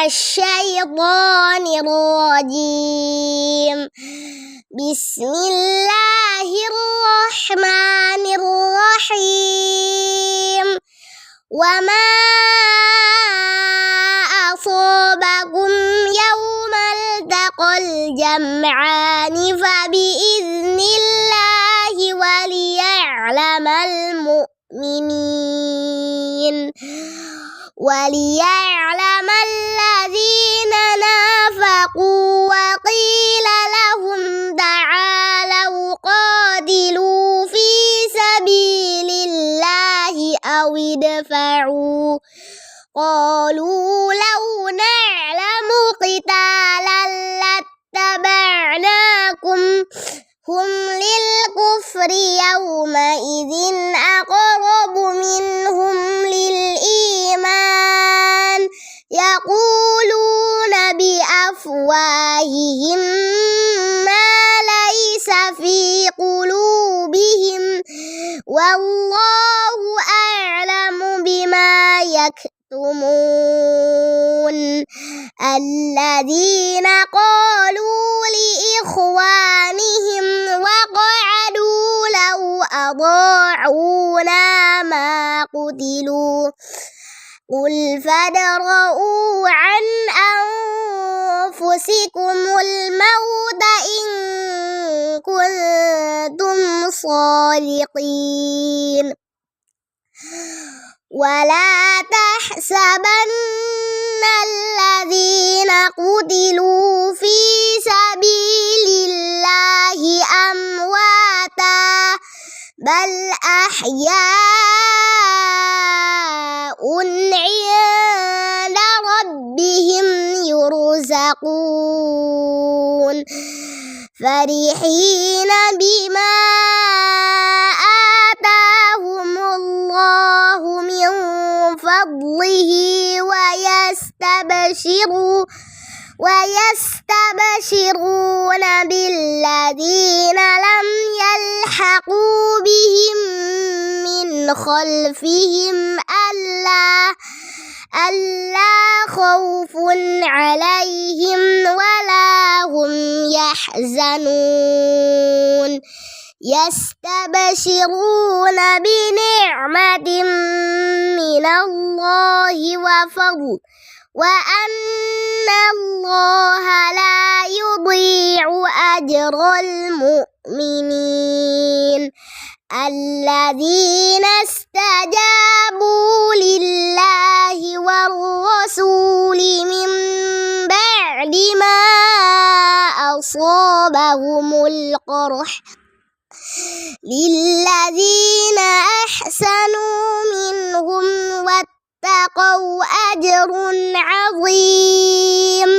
الشيطان الرجيم. بسم الله الرحمن الرحيم. وما أصابكم يوم التقى الجمعان فبإذن الله وليعلم الذين نافقوا وقيل لهم تعالوا قاتلوا في سبيل الله أو ادفعوا قالوا لو نعلم قتالا لاتبعناكم هم للكفر يومئذ أقرب منهم للإيمان يقولون بأفواههم ما ليس في قلوبهم والله أعلم بما يكتمون. الذين قالوا لإخوانهم وقعدوا لو أطاعونا ما قتلوا قل فادرءوا عن أنفسكم الموت إن كنتم صادقين. ولا تحسبن الذين قتلوا في سبيل الله أمواتا بل أحياء عند ربهم يرزقون فرحين بما آتاهم الله من فضله ويستبشرون بالذين لم يلحقوا بهم من خلفهم ألا خوف عليهم ولا هم يحزنون. يستبشرون بنعمة من الله وفضل وأن الله لا يضيع أجر المؤمنين. الذين استجابوا لله والرسول من بعد ما أصابهم القرح للذين أحسنوا منهم واتقوا أجر عظيم.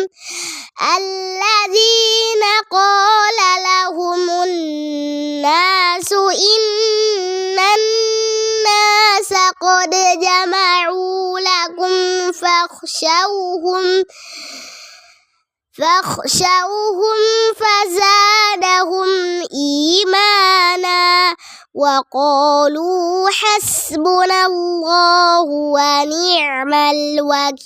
الذين قال لهم الناس إن الناس قد جمعوا لكم فاخشوهم فزادهم إيمانا وقالوا حسبنا الله ونعم الوكيل.